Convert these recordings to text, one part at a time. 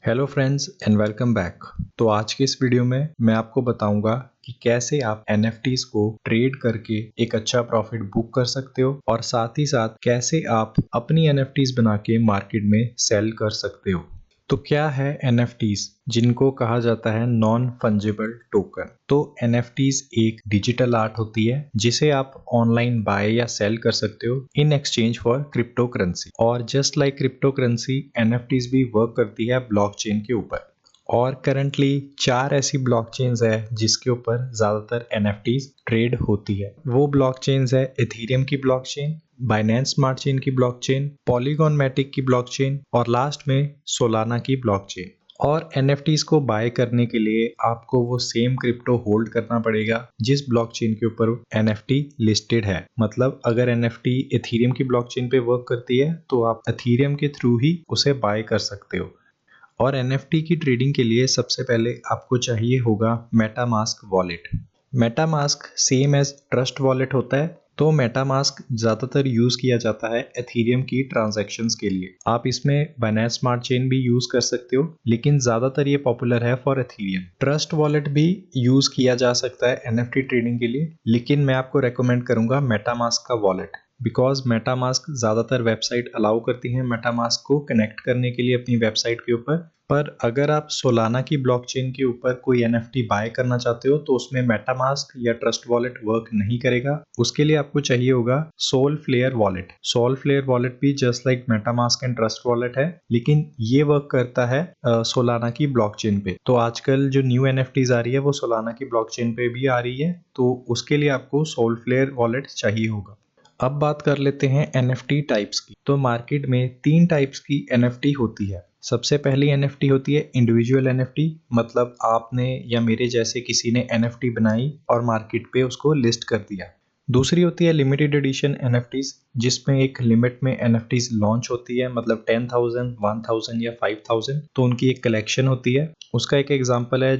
Hello friends and welcome back. तो आज के इस वीडियो में मैं आपको बताऊंगा कि कैसे आप NFTs को ट्रेड करके एक अच्छा प्रॉफिट बुक कर सकते हो और साथ ही साथ कैसे आप अपनी NFTs बना के मार्केट में सेल कर सकते हो। तो क्या है NFTs, जिनको कहा जाता है नॉन फंजिबल टोकन। तो NFTs एक डिजिटल आर्ट होती है जिसे आप ऑनलाइन बाय या सेल कर सकते हो in exchange for crypto currency just like crypto NFTs भी वर्क करती है ब्लॉकचेन के ऊपर। और करंटली 4 ऐसी ब्लॉकचेन्स है जिसके ऊपर ज़्यादातर NFTs ट्रेड होती है। वो ब्लॉकचेन्स है इथेरियम की ब्लॉकचेन, बाइनेंस स्मार्ट चेन की ब्लॉकचेन, पॉलीगॉन मैटिक की ब्लॉकचेन और लास्ट में सोलाना की ब्लॉकचेन। और NFTs को बाय करने के लिए आपको वो सेम क्रिप्टो होल्ड करना पड़ेगा जिस ब्लॉकचेन के ऊपर NFT लिस्टेड है। मतलब अगर NFT इथेरियम की ब्लॉकचेन पे वर्क करती है तो आप इथेरियम के थ्रू ही उसे बाय कर सकते हो। और NFT की ट्रेडिंग के लिए सबसे पहले आपको चाहिए होगा MetaMask wallet. MetaMask same as Trust wallet होता है। तो मेटामास्क ज़्यादातर यूज़ किया जाता है एथीरियम की ट्रांजैक्शंस के लिए। आप इसमें बाइनेंस स्मार्ट चेन भी यूज़ कर सकते हो, लेकिन ज़्यादातर ये पॉपुलर है फॉर एथीरियम। ट्रस्ट वॉलेट भी यूज़ किया जा सकता है NFT ट्रेडिंग के लिए, लेकिन मैं आपको रेकमेंड करूँगा मेटामास्क का वॉलेट, बिकॉज मेटामास्क ज़्यादातर वेबसाइट अलाउ करती हैं मेटामास्क को कनेक्ट करने के लिए अपनी वेबसाइट के ऊपर। पर अगर आप सोलाना की ब्लॉकचेन के ऊपर कोई NFT बाय करना चाहते हो तो उसमें मेटामास्क या ट्रस्ट वॉलेट वर्क नहीं करेगा। उसके लिए आपको चाहिए होगा सोलफ्लेयर वॉलेट। सोलफ्लेयर वॉलेट भी just like MetaMask and trust wallet है, लेकिन ये वर्क करता है सोलाना की ब्लॉकचेन पे। तो आजकल जो न्यू NFTs आ रही है वो सोलाना की ब्लॉकचेन पे भी आ रही है, तो उसके लिए आपको सोलफ्लेयर वॉलेट चाहिए होगा। अब बात कर लेते हैं NFT टाइप्स की। तो मार्केट में 3 टाइप्स की NFT होती है। सबसे पहली NFT होती है इंडिविजुअल NFT, मतलब आपने या मेरे जैसे किसी ने NFT बनाई और मार्केट पे उसको लिस्ट कर दिया। दूसरी होती है लिमिटेड एडिशन NFTs, जिसमें एक लिमिट में NFTs लॉन्च होती है, मतलब 10,000, 1,000 या 5,000, तो उनकी एक कलेक्शन होती है। उसका एक एग्जांपल है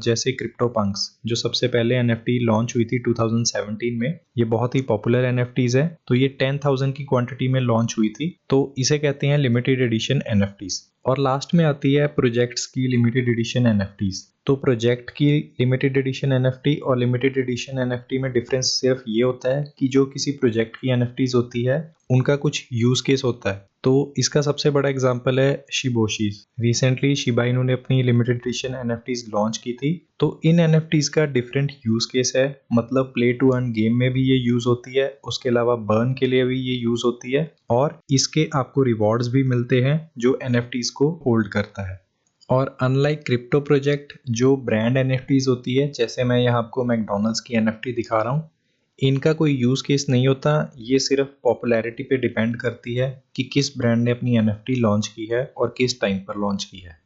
जैसे क्रिप्टो पंक्स, जो सबसे पहले NFT लॉन्च हुई थी 2017 में। ये बहुत ही पॉपुलर NFTs है। तो ये 10,000 की क्वांटिटी में लॉन्च हुई थी, तो इसे कहते हैं लिमिटेड एडिशन NFTs। और लास्ट में आती है प्रोजेक्ट्स की लिमिटेड एडिशन NFTs। तो प्रोजेक्ट की लिमिटेड एडिशन NFT और लिमिटेड एडिशन NFT में डिफरेंस सिर्फ ये होता है कि जो किसी प्रोजेक्ट की NFTs होती है उनका कुछ यूज केस होता है। तो इसका सबसे बड़ा एग्जांपल है शिबोशीज। रिसेंटली शिबा इनू ने अपनी लिमिटेड एडिशन NFTs लॉन्च की थी। तो इन NFTs का डिफरेंट यूज केस है, मतलब प्ले टू अर्न गेम में भी ये यूज होती है, उसके अलावा बर्न के लिए भी ये यूज होती है, और इसके आपको रिवॉर्ड्स भी मिलते हैं जो NFTs को होल्ड करता है। और अनलाइक क्रिप्टो प्रोजेक्ट जो ब्रांड NFTs होती है, जैसे मैं यहाँ आपको मैकडॉनल्ड्स की NFT दिखा रहा हूँ, इनका कोई यूज़ केस नहीं होता। ये सिर्फ पॉपुलैरिटी पे डिपेंड करती है कि किस ब्रांड ने अपनी NFT लॉन्च की है और किस टाइम पर लॉन्च की है।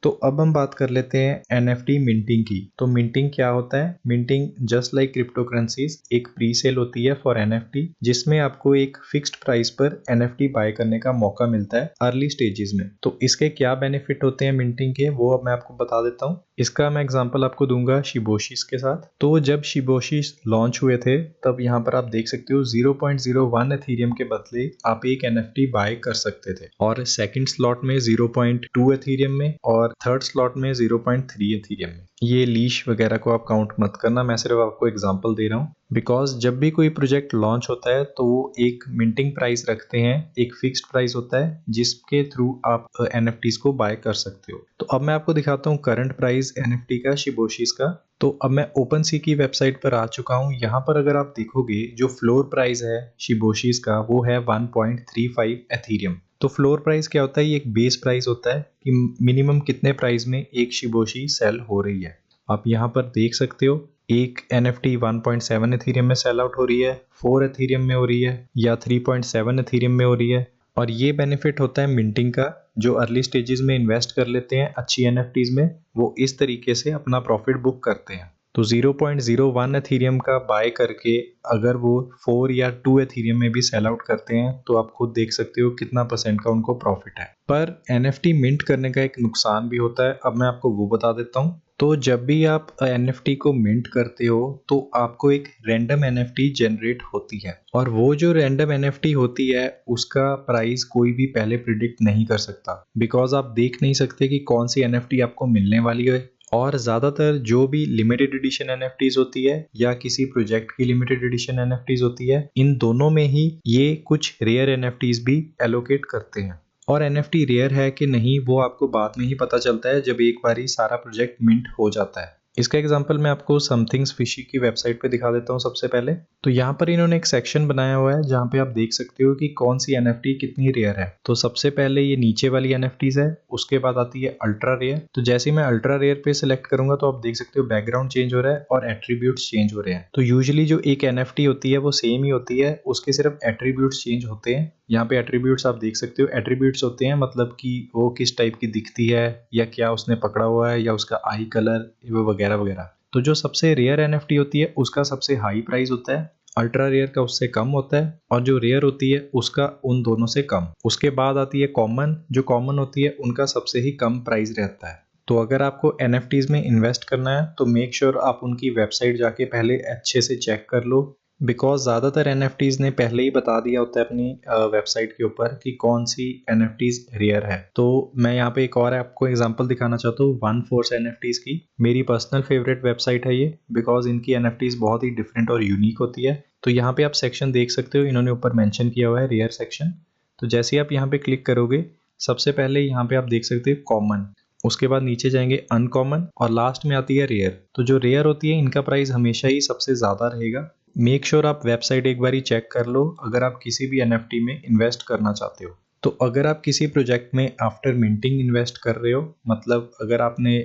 तो अब हम बात कर लेते हैं NFT मिंटिंग की। तो मिंटिंग क्या होता है? Minting just like crypto currencies एक प्री सेल होती है फॉर NFT, जिसमें आपको एक फिक्स्ड प्राइस पर NFT बाय करने का मौका मिलता है अर्ली स्टेजेस में। तो इसके क्या बेनिफिट होते हैं मिंटिंग के, वो अब मैं आपको बता देता हूँ। इसका मैं एग्जांपल आपको दूंगा शिबोशीज के साथ। तो जब शिबोशीज लॉन्च हुए थे तब यहाँ पर आप देख सकते हो 0.01 एथीरियम के बदले आप एक NFT बाय कर सकते थे, और सेकंड स्लॉट में 0.2 एथीरियम में और थर्ड स्लॉट में 0.3 एथीरियम में। ये लीश वगैरह को आप काउंट मत करना, मैं सिर्फ आपको एग्जांपल दे रहा हूँ। बिकॉज जब भी कोई प्रोजेक्ट लॉन्च होता है तो वो एक मिंटिंग प्राइस रखते हैं, एक फिक्स्ड प्राइस होता है जिसके थ्रू आप NFTs को बाय कर सकते हो। तो अब मैं आपको दिखाता हूँ करंट प्राइस NFT का शिबोशीज का। तो अब मैं OpenSea की वेबसाइट पर आ चुका हूँ। यहाँ पर अगर आप देखोगे जो फ्लोर प्राइस है शिबोशीज का वो है 1.35 एथीरियम। तो फ्लोर प्राइस क्या होता है? ये एक बेस प्राइस होता है कि मिनिमम कितने प्राइस में एक शिबोशी सेल हो रही है। आप यहाँ पर देख सकते हो एक NFT 1.7 एथीरियम में सेल आउट हो रही है, 4 एथीरियम में हो रही है, या 3.7 एथीरियम में हो रही है। और ये बेनिफिट होता है मिंटिंग का। जो अर्ली स्टेजेस में इन्वेस्ट कर लेते हैं अच्छी NFTs में, वो इस तरीके से अपना प्रॉफिट बुक करते हैं। तो 0.01 एथीरियम का बाय करके अगर वो 4 या 2 एथीरियम में भी सेल आउट करते हैं तो आप खुद देख सकते हो कितना % का उनको प्रॉफिट है। पर NFT मिंट करने का एक नुकसान भी होता है, अब मैं आपको वो बता देता हूँ। तो जब भी आप NFT को मिंट करते हो तो आपको एक रैंडम NFT जनरेट होती है, और वो जो रैंडम NFT होती है उसका प्राइस कोई भी पहले प्रिडिक्ट नहीं कर सकता, बिकॉज आप देख नहीं सकते कि कौन सी NFT आपको मिलने वाली है। और ज़्यादातर जो भी लिमिटेड एडिशन NFTs होती है या किसी प्रोजेक्ट की लिमिटेड एडिशन NFTs होती है, इन दोनों में ही ये कुछ रेयर NFTs भी एलोकेट करते हैं। और NFT रेयर है कि नहीं वो आपको बाद में ही पता चलता है जब एक बार ही सारा प्रोजेक्ट मिंट हो जाता है। इसका एग्जांपल मैं आपको समथिंग्स फिशी की वेबसाइट पे दिखा देता हूँ। सबसे पहले तो यहाँ पर इन्होंने एक सेक्शन बनाया हुआ है जहाँ पे आप देख सकते हो कि कौन सी NFT कितनी रेयर है। तो सबसे पहले ये नीचे वाली NFTs है, उसके बाद आती है अल्ट्रा रेयर। तो जैसे मैं अल्ट्रा रेयर पे सिलेक्ट करूंगा तो आप देख सकते हो बैकग्राउंड चेंज हो रहा है और एट्रीब्यूट्स चेंज हो रहे हैं। तो यूजुअली जो एक NFT होती है वो सेम ही होती है, उसके सिर्फ एट्रीब्यूट्स चेंज होते हैं। यहाँ पे एट्रीब्यूट्स आप देख सकते हो, एट्रीब्यूट्स होते हैं मतलब कि वो किस टाइप की दिखती है या क्या उसने पकड़ा हुआ है या उसका आई कलर वगैरह वगैरह। तो जो सबसे रेयर NFT होती है उसका सबसे हाई प्राइस होता है, अल्ट्रा रेयर का उससे कम होता है, और जो रेयर होती है उसका उन दोनों से कम। उसके बाद आती है कॉमन, जो कॉमन होती है उनका सबसे ही कम प्राइस रहता है। तो अगर आपको NFTs में इन्वेस्ट करना है तो मेक श्योर आप उनकी वेबसाइट जाके पहले अच्छे से चेक कर लो, बिकॉज ज़्यादातर NFTs ने पहले ही बता दिया होता है अपनी वेबसाइट के ऊपर कि कौन सी NFTs रेयर है। तो मैं यहाँ पे एक और आपको एग्जांपल दिखाना चाहता हूँ वन फोर्स NFTs की। मेरी पर्सनल फेवरेट वेबसाइट है ये, बिकॉज इनकी NFTs बहुत ही डिफरेंट और यूनिक होती है। तो यहाँ पे आप सेक्शन देख सकते हो, इन्होंने ऊपर मेंशन किया हुआ है रेयर सेक्शन। तो जैसे ही आप यहाँ पे क्लिक करोगे सबसे पहले यहाँ पे आप देख सकते हो कॉमन, उसके बाद नीचे जाएंगे अनकॉमन और लास्ट में आती है रेयर। तो जो रेयर होती है इनका प्राइस हमेशा ही सबसे ज़्यादा रहेगा। मेक श्योर आप वेबसाइट एक बार चेक कर लो अगर आप किसी भी NFT में इन्वेस्ट करना चाहते हो। तो अगर आप किसी प्रोजेक्ट में आफ्टर मिंटिंग इन्वेस्ट कर रहे हो, मतलब अगर आपने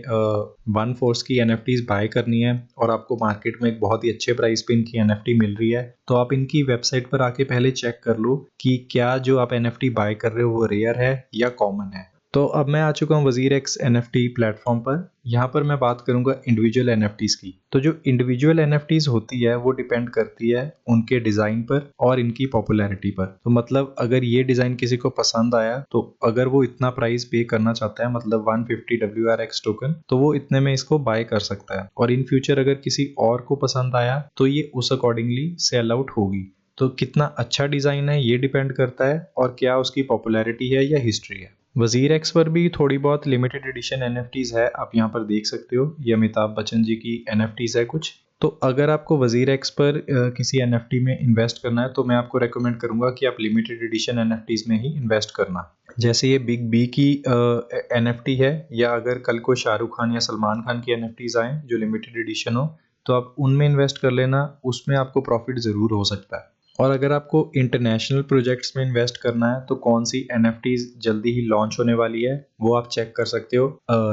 वन फोर्स की NFTs बाय करनी है और आपको मार्केट में एक बहुत ही अच्छे प्राइस पे इनकी NFT मिल रही है, तो आप इनकी वेबसाइट पर आके पहले चेक कर लो कि क्या जो आप NFT बाय कर रहे हो वो रेयर है या कॉमन है। तो अब मैं आ चुका हूँ WazirX NFT प्लेटफॉर्म पर। यहाँ पर मैं बात करूंगा इंडिविजुअल NFTs की। तो जो इंडिविजुअल NFTs होती है वो डिपेंड करती है उनके डिज़ाइन पर और इनकी पॉपुलैरिटी पर। तो मतलब अगर ये डिज़ाइन किसी को पसंद आया तो अगर वो इतना प्राइस पे करना चाहता है, मतलब 150 WRX टोकन, तो वो इतने में इसको बाय कर सकता है। और इन फ्यूचर अगर किसी और को पसंद आया तो ये उस अकॉर्डिंगली सेल आउट होगी। तो कितना अच्छा डिज़ाइन है ये डिपेंड करता है और क्या उसकी पॉपुलैरिटी है या हिस्ट्री है। WazirX पर भी थोड़ी बहुत लिमिटेड एडिशन NFTs है, आप यहाँ पर देख सकते हो। ये अमिताभ बच्चन जी की NFTs है कुछ। तो अगर आपको WazirX पर किसी NFT में इन्वेस्ट करना है तो मैं आपको रेकमेंड करूंगा कि आप लिमिटेड एडिशन NFTs में ही इन्वेस्ट करना। जैसे ये बिग बी की NFT है, या अगर कल को शाहरुख खान या सलमान खान की NFTs आए जो लिमिटेड एडिशन हो तो आप उनमें इन्वेस्ट कर लेना, उसमें आपको प्रॉफिट ज़रूर हो सकता है। और अगर आपको इंटरनेशनल प्रोजेक्ट्स में इन्वेस्ट करना है तो कौन सी NFTs जल्दी ही लॉन्च होने वाली है वो आप चेक कर सकते हो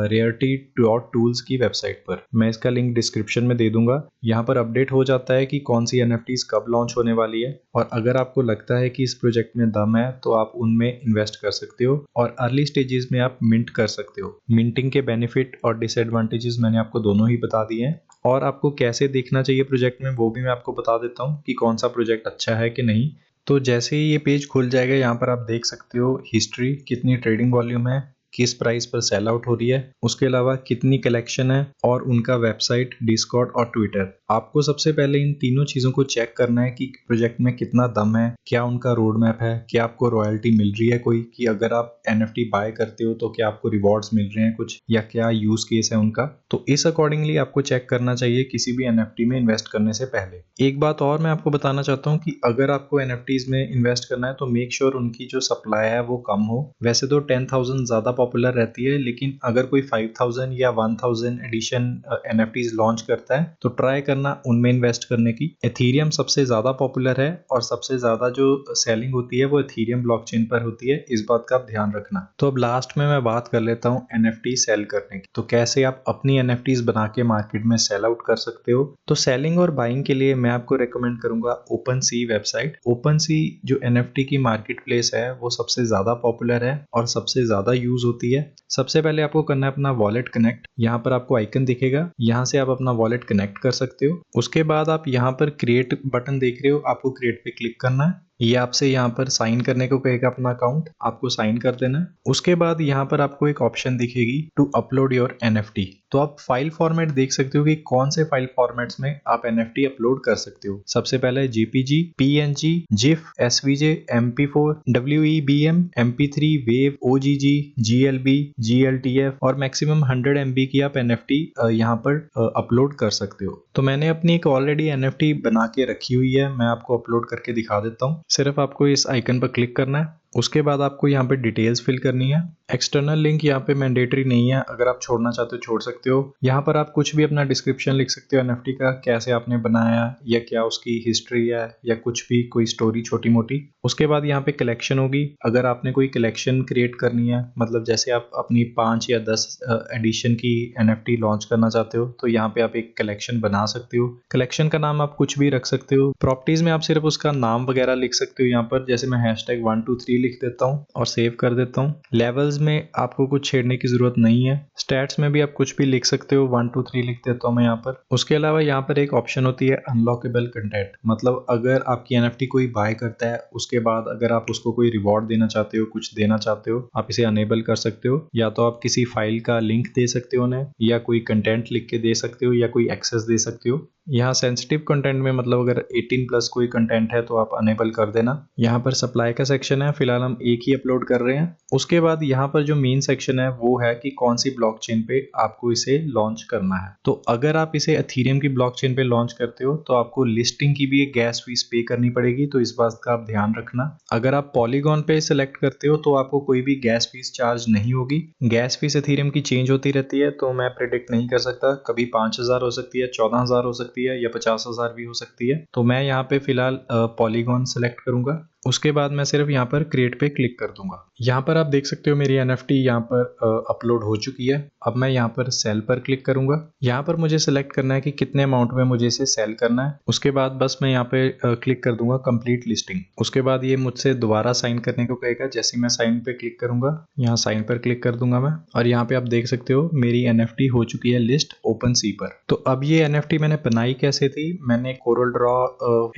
Rarity.tools की वेबसाइट पर। मैं इसका लिंक डिस्क्रिप्शन में दे दूंगा। यहाँ पर अपडेट हो जाता है कि कौन सी NFTs कब लॉन्च होने वाली है, और अगर आपको लगता है कि इस प्रोजेक्ट में दम है तो आप उनमें इन्वेस्ट कर सकते हो और अर्ली स्टेजेस में आप मिंट कर सकते हो। मिंटिंग के बेनिफिट और डिसएडवांटेजेस मैंने आपको दोनों ही बता दिए हैं, और आपको कैसे देखना चाहिए प्रोजेक्ट में वो भी मैं आपको बता देता हूँ कि कौन सा प्रोजेक्ट अच्छा है कि नहीं। तो जैसे ही ये पेज खुल जाएगा यहाँ पर आप देख सकते हो हिस्ट्री, कितनी ट्रेडिंग वॉल्यूम है, किस प्राइस पर सेल आउट हो रही है, उसके अलावा कितनी कलेक्शन है और उनका वेबसाइट, डिस्कॉर्ड और ट्विटर। आपको सबसे पहले इन तीनों चीज़ों को चेक करना है कि प्रोजेक्ट में कितना दम है, क्या उनका रोड मैप है, क्या आपको रॉयल्टी मिल रही है कोई, कि अगर आप NFT बाय करते हो तो क्या आपको रिवॉर्ड्स मिल रहे हैं कुछ, या क्या यूज केस है उनका। तो इस अकॉर्डिंगली आपको चेक करना चाहिए किसी भी NFT में इन्वेस्ट करने से पहले। एक बात और मैं आपको बताना चाहता हूँ कि अगर आपको NFTs में इन्वेस्ट करना है तो मेक श्योर उनकी जो सप्लाई है वो कम हो। वैसे तो 10,000 ज़्यादा पॉपुलर रहती है, लेकिन अगर कोई 5,000 या 1,000 एडिशन NFTs लॉन्च करता है तो ट्राई करना उनमें इन्वेस्ट करने की। एथीरियम सबसे ज़्यादा पॉपुलर है और सबसे ज़्यादा जो सेलिंग होती है वो एथीरियम ब्लॉकचेन पर होती है, इस बात का आप ध्यान रखना। तो अब लास्ट में मैं बात कर लेता हूँ NFT सेल करने की। तो कैसे आप अपनी NFTs बना के मार्केट में सेल आउट कर सकते हो। तो सेलिंग और बाइंग के लिए मैं आपको रेकमेंड करूंगा OpenSea वेबसाइट। OpenSea जो NFT की मार्केट प्लेस है वो सबसे ज़्यादा पॉपुलर है और सबसे ज़्यादा यूज होती है। सबसे पहले आपको करना है अपना वॉलेट कनेक्ट। यहाँ पर आपको आइकन दिखेगा, यहाँ से आप अपना वॉलेट कनेक्ट कर सकते हो। उसके बाद आप यहाँ पर क्रिएट बटन देख रहे हो, आपको क्रिएट पे क्लिक करना है। ये आपसे यहाँ पर साइन करने को कहेगा अपना अकाउंट, आपको साइन कर देना है। उसके बाद यहाँ पर आपको एक ऑप्शन दिखेगी टू अपलोड योर NFT। तो आप फाइल फॉर्मेट देख सकते हो कि कौन से फाइल फॉर्मेट्स में आप NFT अपलोड कर सकते हो। सबसे पहले JPG, PNG, GIF, SVJ, MP4, WEBM, MP3, WAV, OGG, GLB, GLTF और मैक्सिमम 100 MB की आप NFT यहाँ पर अपलोड कर सकते हो। तो मैंने अपनी एक ऑलरेडी NFT बना के रखी हुई है, मैं आपको अपलोड करके दिखा देता हूँ। सिर्फ आपको इस आइकन पर क्लिक करना है, उसके बाद आपको यहाँ पे डिटेल्स फिल करनी है। एक्सटर्नल लिंक यहाँ पे मैंडेटरी नहीं है, अगर आप छोड़ना चाहते हो छोड़ सकते हो। यहाँ पर आप कुछ भी अपना डिस्क्रिप्शन लिख सकते हो NFT का, कैसे आपने बनाया या क्या उसकी हिस्ट्री है या कुछ भी, कोई स्टोरी छोटी मोटी। उसके बाद यहाँ पे कलेक्शन होगी, अगर आपने कोई कलेक्शन क्रिएट करनी है, मतलब जैसे आप अपनी 5 या 10 एडिशन की NFT लॉन्च करना चाहते हो, तो यहाँ पे आप एक कलेक्शन बना सकते हो। कलेक्शन का नाम आप कुछ भी रख सकते हो। प्रॉपर्टीज में आप सिर्फ उसका नाम वगैरह लिख सकते हो यहाँ पर, जैसे मैं #123 लिख देता हूँ और सेव कर देता हूँ। लेवल्स में आपको कुछ छेड़ने की जरूरत नहीं है। स्टैट्स में भी आप कुछ भी लिख सकते हो, 1 2 3 लिख देता हूँ मैं यहाँ पर। उसके अलावा यहाँ पर एक ऑप्शन होती है अनलॉकेबल कंटेंट, मतलब अगर आपकी NFT कोई बाय करता है, उसके बाद अगर आप उसको कोई रिवॉर्ड देना चाहते हो, कुछ देना चाहते हो, आप इसे अनेबल कर सकते हो। या तो आप किसी फाइल का लिंक दे सकते हो उन्हें, या कोई कंटेंट लिख के दे सकते हो, या कोई एक्सेस दे सकते हो। यहाँ सेंसिटिव कंटेंट में मतलब अगर 18+ कोई कंटेंट है तो आप अनेबल कर देना। यहाँ पर सप्लाई का सेक्शन है, फिलहाल हम एक ही अपलोड कर रहे हैं। उसके बाद यहाँ पर जो मेन सेक्शन है वो है कि कौन सी ब्लॉकचेन पे आपको इसे लॉन्च करना है। तो अगर आप इसे एथेरियम की ब्लॉकचेन पे लॉन्च करते हो तो आपको लिस्टिंग की भी एक गैस फीस पे करनी पड़ेगी, तो इस बात का आप ध्यान रखना। अगर आप पॉलीगॉन पे सिलेक्ट करते हो तो आपको कोई भी गैस फीस चार्ज नहीं होगी। गैस फीस एथेरियम की चेंज होती रहती है, तो मैं प्रेडिक्ट नहीं कर सकता, कभी 5000 हो सकती है, 14000 हो सकती है या 50000 भी हो सकती है। तो मैं यहाँ पे फिलहाल पॉलीगॉन सेलेक्ट करूंगा। उसके बाद मैं सिर्फ यहाँ पर क्रिएट पे क्लिक कर दूंगा। यहाँ पर आप देख सकते हो मेरी NFT यहाँ पर अपलोड हो चुकी है। अब मैं यहाँ पर सेल पर क्लिक करूंगा। यहाँ पर मुझे सिलेक्ट करना है कि कितने अमाउंट में मुझे इसे सेल करना है। उसके बाद बस मैं यहाँ पे क्लिक कर दूंगा कंप्लीट लिस्टिंग। उसके बाद ये मुझसे दोबारा साइन करने को कहेगा। जैसे मैं साइन पे क्लिक करूंगा, यहाँ साइन पर क्लिक कर दूंगा मैं, और यहाँ पे आप देख सकते हो मेरी NFT हो चुकी है लिस्ट OpenSea पर। तो अब ये NFT मैंने बनाई कैसे थी, मैंने कोरल ड्रॉ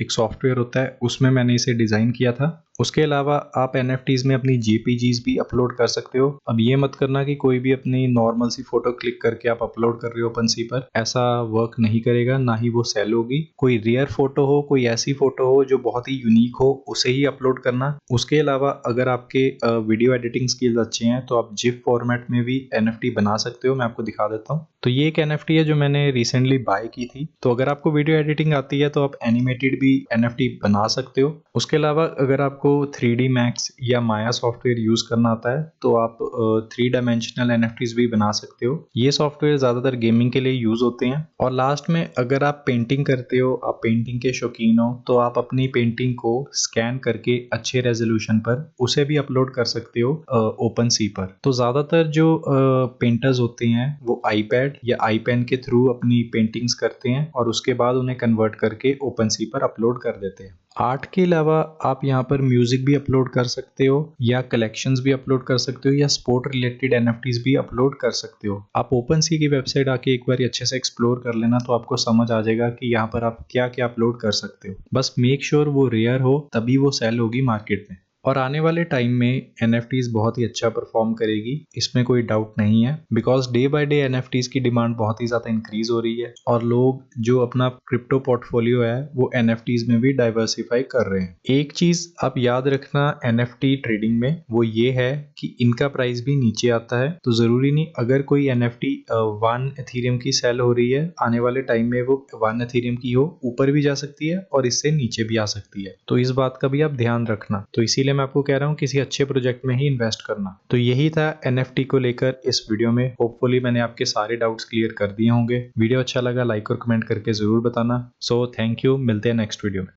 एक सॉफ्टवेयर होता है, उसमें मैंने इसे डिजाइन किया था। उसके अलावा आप NFTs में अपनी JPGs भी अपलोड कर सकते हो। अब ये मत करना कि कोई भी अपनी नॉर्मल सी फोटो क्लिक करके आप अपलोड कर रहे हो OpenSea पर, ऐसा वर्क नहीं करेगा, ना ही वो सेल होगी। कोई रेयर फोटो हो, कोई ऐसी फोटो हो जो बहुत ही यूनिक हो, उसे ही अपलोड करना। उसके अलावा अगर आपके वीडियो एडिटिंग स्किल्स अच्छे हैं तो आप GIF फॉर्मेट में भी NFT बना सकते हो। मैं आपको दिखा देता हूँ। तो ये एक NFT है जो मैंने रिसेंटली बाय की थी। तो अगर आपको वीडियो एडिटिंग आती है तो आप एनिमेटेड भी NFT बना सकते हो। उसके अलावा अगर आपको 3D Max या माया सॉफ्टवेयर यूज करना आता है तो आप 3 डायमेंशनल NFTs भी बना सकते हो। ये सॉफ्टवेयर ज्यादातर गेमिंग के लिए यूज होते हैं। और लास्ट में अगर आप पेंटिंग करते हो, आप पेंटिंग के शौकीन हो, तो आप अपनी पेंटिंग को स्कैन करके अच्छे रेजोल्यूशन पर उसे भी अपलोड कर सकते हो OpenSea पर। तो ज्यादातर जो पेंटर्स होते हैं वो iPad या iPen के थ्रू अपनी पेंटिंग्स करते हैं और उसके बाद उन्हें कन्वर्ट करके OpenSea पर अपलोड कर देते हैं। आर्ट के अलावा आप यहाँ पर म्यूजिक भी अपलोड कर सकते हो, या कलेक्शंस भी अपलोड कर सकते हो, या स्पोर्ट रिलेटेड NFTs भी अपलोड कर सकते हो। आप OpenSea की वेबसाइट आके एक बार अच्छे से एक्सप्लोर कर लेना, तो आपको समझ आ जाएगा कि यहाँ पर आप क्या क्या अपलोड कर सकते हो। बस मेक श्योर वो रेयर हो, तभी वो सेल होगी मार्केट में। और आने वाले टाइम में NFTs बहुत ही अच्छा परफॉर्म करेगी, इसमें कोई डाउट नहीं है, because day by day NFTs की डिमांड बहुत ही ज्यादा इंक्रीज हो रही है और लोग जो अपना क्रिप्टो पोर्टफोलियो है वो NFTs में भी डाइवर्सिफाई कर रहे हैं। एक चीज आप याद रखना NFT ट्रेडिंग में, वो ये है कि इनका प्राइस भी नीचे आता है। तो जरूरी नहीं अगर कोई NFT 1 एथेरियम की सेल हो रही है, आने वाले टाइम में वो 1 एथेरियम की हो, ऊपर भी जा सकती है और इससे नीचे भी आ सकती है। तो इस बात का भी आप ध्यान रखना। तो इसीलिए मैं आपको कह रहा हूँ किसी अच्छे प्रोजेक्ट में ही इन्वेस्ट करना। तो यही था NFT को लेकर इस वीडियो में। होपफुली मैंने आपके सारे डाउट्स क्लियर कर दिए होंगे। वीडियो अच्छा लगा लाइक और कमेंट करके जरूर बताना। सो थैंक यू, मिलते हैं नेक्स्ट वीडियो में।